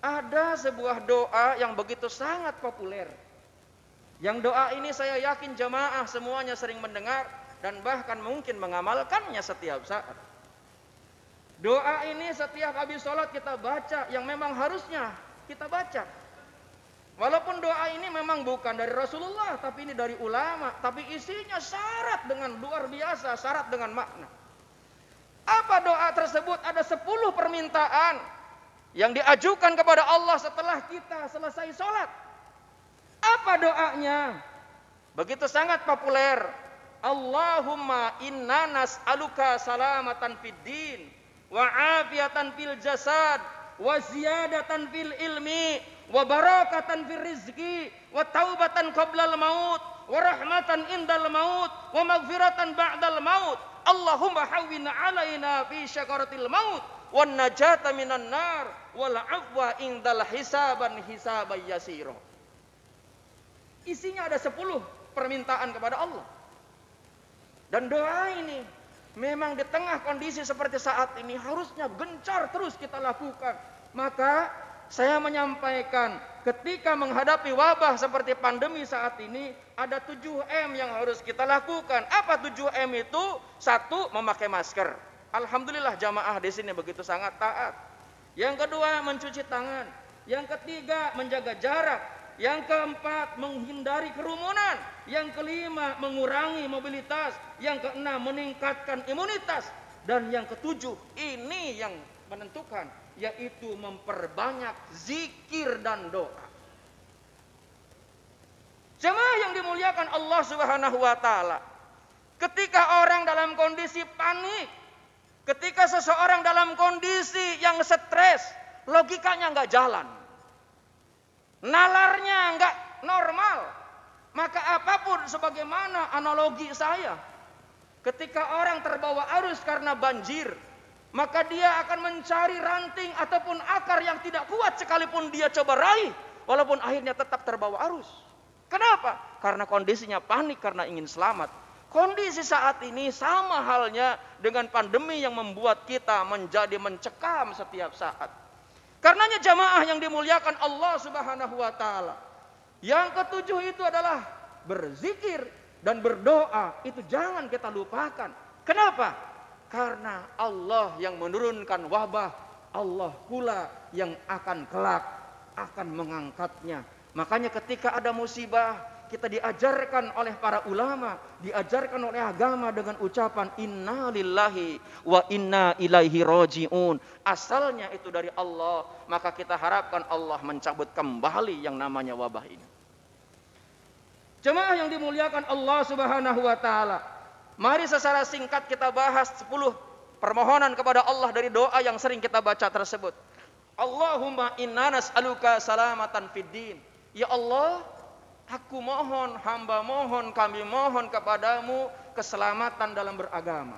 Ada sebuah doa yang begitu sangat populer. Yang doa ini saya yakin jamaah semuanya sering mendengar dan bahkan mungkin mengamalkannya setiap saat. Doa ini setiap habis sholat kita baca, yang memang harusnya kita baca. Walaupun doa ini memang bukan dari Rasulullah, tapi ini dari ulama, tapi isinya syarat dengan luar biasa, syarat dengan makna. Apa doa tersebut? Ada 10 permintaan yang diajukan kepada Allah setelah kita selesai sholat. Apa doanya? Begitu sangat populer. Allahumma inna nas'aluka salamatan fid din wa afiatan fil jasad wa ziyadatan fil ilmi wa barakatan fil rizki wa taubatan qablal maut wa rahmatan indal maut wa maghfiratan ba'dal maut. Allahumma hawwin alaina fi syakaratil maut wan najata minan nar wal afwa indal hisaban yasira. Isinya ada 10 permintaan kepada Allah. Dan doa ini memang di tengah kondisi seperti saat ini harusnya gencar terus kita lakukan. Maka saya menyampaikan ketika menghadapi wabah seperti pandemi saat ini ada 7M yang harus kita lakukan. Apa 7M itu? 1, memakai masker. Alhamdulillah jamaah di sini begitu sangat taat. Yang kedua, mencuci tangan. Yang ketiga, menjaga jarak. Yang keempat, menghindari kerumunan. Yang kelima, mengurangi mobilitas. Yang keenam, meningkatkan imunitas. Dan yang ketujuh, ini yang menentukan, yaitu memperbanyak zikir dan doa. Jemaah yang dimuliakan Allah Subhanahu wa taala, ketika orang dalam kondisi panik, ketika seseorang dalam kondisi yang stres, logikanya nggak jalan, nalarnya nggak normal, maka apapun sebagaimana analogi saya, ketika orang terbawa arus karena banjir, maka dia akan mencari ranting ataupun akar yang tidak kuat sekalipun dia coba raih, walaupun akhirnya tetap terbawa arus. Kenapa? Karena kondisinya panik karena ingin selamat. Kondisi saat ini sama halnya dengan pandemi yang membuat kita menjadi mencekam setiap saat. Karenanya jamaah yang dimuliakan Allah Subhanahu wa taala, yang ketujuh itu adalah berzikir dan berdoa. Itu jangan kita lupakan. Kenapa? Karena Allah yang menurunkan wabah, Allah pula yang akan kelak akan mengangkatnya. Makanya ketika ada musibah, kita diajarkan oleh para ulama, diajarkan oleh agama dengan ucapan inna lillahi wa inna ilaihi raji'un. Asalnya itu dari Allah, maka kita harapkan Allah mencabut kembali yang namanya wabah ini. Jemaah yang dimuliakan Allah Subhanahu wa taala, mari secara singkat kita bahas 10 permohonan kepada Allah dari doa yang sering kita baca tersebut. Allahumma inna nas'aluka salamatan fid din. Ya Allah, aku mohon, hamba mohon, kami mohon kepadamu keselamatan dalam beragama.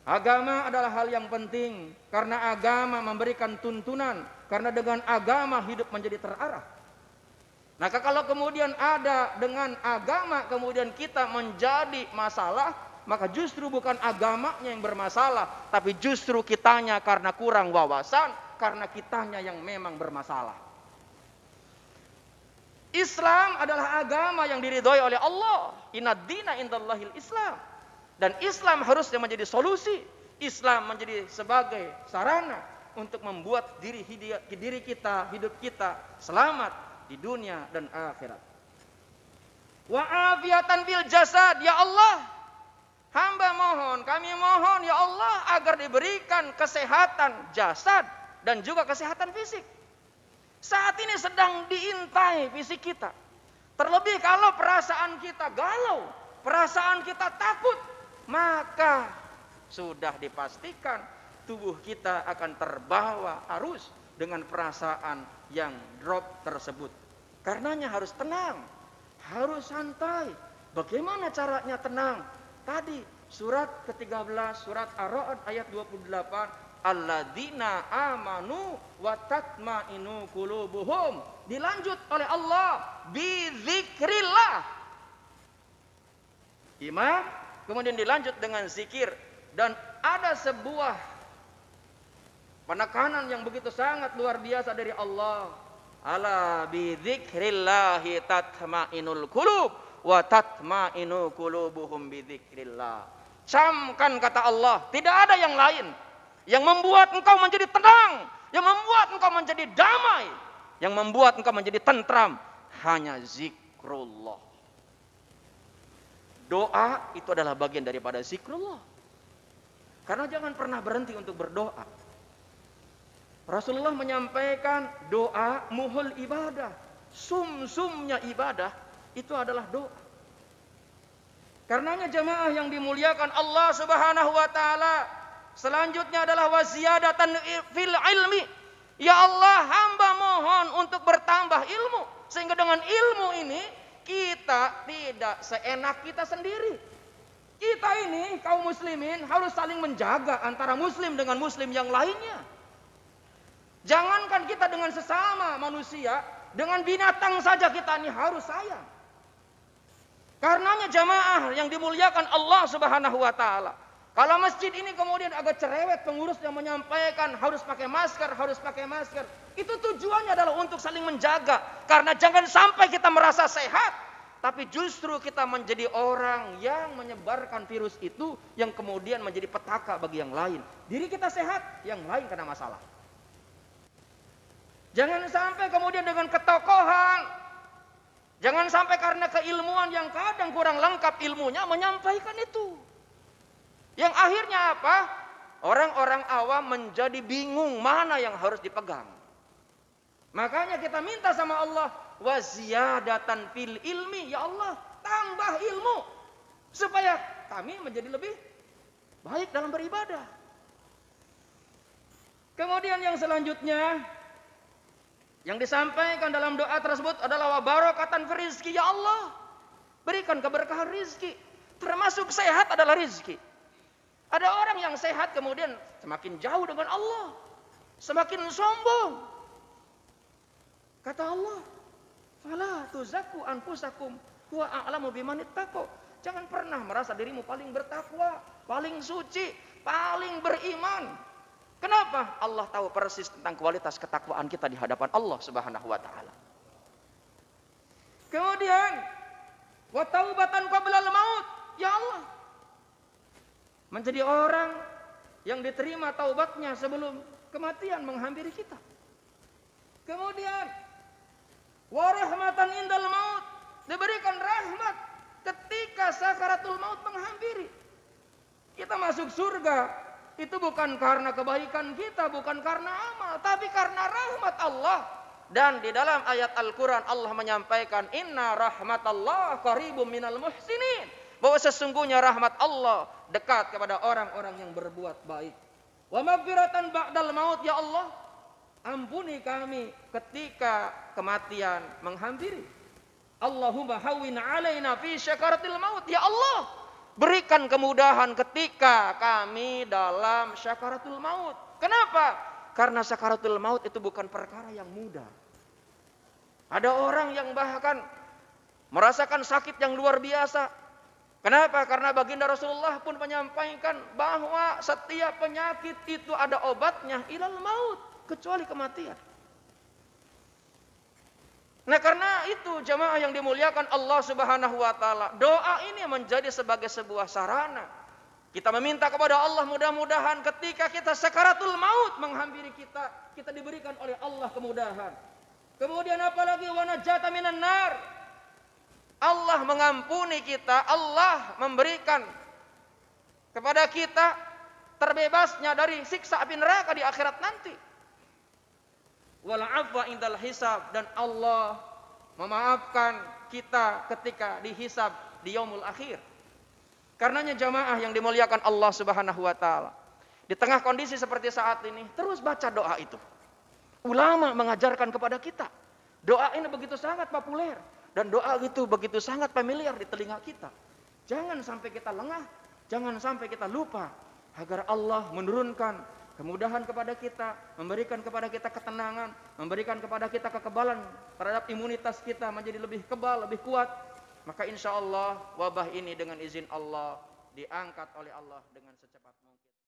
Agama adalah hal yang penting karena agama memberikan tuntunan, karena dengan agama hidup menjadi terarah. Maka kalau kemudian ada dengan agama kemudian kita menjadi masalah, maka justru bukan agamanya yang bermasalah, tapi justru kitanya karena kurang wawasan, karena kitanya yang memang bermasalah. Islam adalah agama yang diridhoi oleh Allah. Inad dina indallahil Islam. Dan Islam harusnya menjadi solusi. Islam menjadi sebagai sarana untuk membuat diri kita, hidup kita selamat di dunia dan akhirat. Wa afiatan fil jasad. Ya Allah, hamba mohon, kami mohon ya Allah agar diberikan kesehatan jasad dan juga kesehatan fisik. Saat ini sedang diintai fisik kita. Terlebih kalau perasaan kita galau, perasaan kita takut, maka sudah dipastikan tubuh kita akan terbawa arus dengan perasaan yang drop tersebut. Karenanya harus tenang, harus santai. Bagaimana caranya tenang? Tadi surat ke-13, surat Ar-Ra'd ayat 28. Alladzina amanu wa tatma'innu qulubuhum. Dilanjut oleh Allah bizikrillah. Imam kemudian dilanjut dengan zikir, dan ada sebuah Penekanan yang begitu sangat luar biasa dari Allah. Ala bidzikrillahi tatmainul qulub wa tatmainu qulubuhum bidzikrillah. Camkan kata Allah, tidak ada yang lain yang membuat engkau menjadi tenang, yang membuat engkau menjadi damai, yang membuat engkau menjadi tentram, hanya zikrullah. Doa itu adalah bagian daripada zikrullah. Karena jangan pernah berhenti untuk berdoa. Rasulullah menyampaikan doa muhul ibadah, sumsumnya ibadah itu adalah doa. Karenanya jemaah yang dimuliakan Allah Subhanahu wa taala, selanjutnya adalah waziyadatan fil ilmi. Ya Allah, hamba mohon untuk bertambah ilmu, sehingga dengan ilmu ini kita tidak seenak kita sendiri. Kita ini kaum muslimin harus saling menjaga antara muslim dengan muslim yang lainnya. Jangankan kita dengan sesama manusia, dengan binatang saja kita ini harus sayang. Karenanya jamaah yang dimuliakan Allah Subhanahu wa taala, kalau masjid ini kemudian agak cerewet pengurus yang menyampaikan harus pakai masker, itu tujuannya adalah untuk saling menjaga. Karena jangan sampai kita merasa sehat, tapi justru kita menjadi orang yang menyebarkan virus itu, yang kemudian menjadi petaka bagi yang lain. Diri kita sehat, yang lain kena masalah. Jangan sampai kemudian dengan ketokohan, jangan sampai karena keilmuan yang kadang kurang lengkap ilmunya menyampaikan itu. Yang akhirnya apa? Orang-orang awam menjadi bingung mana yang harus dipegang. Makanya kita minta sama Allah, waziyadatan fil ilmi. Ya Allah, tambah ilmu supaya kami menjadi lebih baik dalam beribadah. Kemudian yang selanjutnya yang disampaikan dalam doa tersebut adalah wa barakatan fi rizki. Ya Allah, berikan keberkahan rizki. Termasuk sehat adalah rizki. Ada orang yang sehat kemudian semakin jauh dengan Allah, semakin sombong. Kata Allah, fala tuzakku anfusakum huwa a'lamu bimanittaqo. Jangan pernah merasa dirimu paling bertakwa, paling suci, paling beriman. Kenapa? Allah tahu persis tentang kualitas ketakwaan kita di hadapan Allah Subhanahu wa taala. Kemudian wa taubatan qablal maut. Ya Allah, menjadi orang yang diterima taubatnya sebelum kematian menghampiri kita. Kemudian wa rahmatan indal maut, diberikan rahmat ketika sakaratul maut menghampiri. Kita masuk surga itu bukan karena kebaikan kita, bukan karena amal, tapi karena rahmat Allah. Dan di dalam ayat Al-Quran Allah menyampaikan, inna rahmatallah qaribum minal muhsinin, bahwa sesungguhnya rahmat Allah dekat kepada orang-orang yang berbuat baik. Wa maghfiratan ba'dal maut. Ya Allah, ampuni kami ketika kematian menghampiri. Allahumma hawwin alaina fi syakaratil maut. Ya Allah, berikan kemudahan ketika kami dalam syakaratul maut. Kenapa? Karena syakaratul maut itu bukan perkara yang mudah. Ada orang yang bahkan merasakan sakit yang luar biasa. Kenapa? Karena baginda Rasulullah pun menyampaikan bahwa setiap penyakit itu ada obatnya, ilal maut, kecuali kematian. Nah, karena itu jamaah yang dimuliakan Allah Subhanahu wa taala, doa ini menjadi sebagai sebuah sarana. Kita meminta kepada Allah mudah-mudahan ketika kita sakaratul maut menghampiri kita, kita diberikan oleh Allah kemudahan. Kemudian apalagi wa najata minan nar. Allah mengampuni kita, Allah memberikan kepada kita terbebasnya dari siksa api neraka di akhirat nanti. Wal afwa indal hisab, dan Allah memaafkan kita ketika dihisab di yaumul akhir. Karenanya jamaah yang dimuliakan Allah Subhanahu wa taala, di tengah kondisi seperti saat ini terus baca doa itu. Ulama mengajarkan kepada kita, doa ini begitu sangat populer dan doa itu begitu sangat familiar di telinga kita. Jangan sampai kita lengah, jangan sampai kita lupa agar Allah menurunkan kemudahan kepada kita, memberikan kepada kita ketenangan, memberikan kepada kita kekebalan terhadap imunitas kita menjadi lebih kebal, lebih kuat. Maka insya Allah wabah ini dengan izin Allah diangkat oleh Allah dengan secepat mungkin.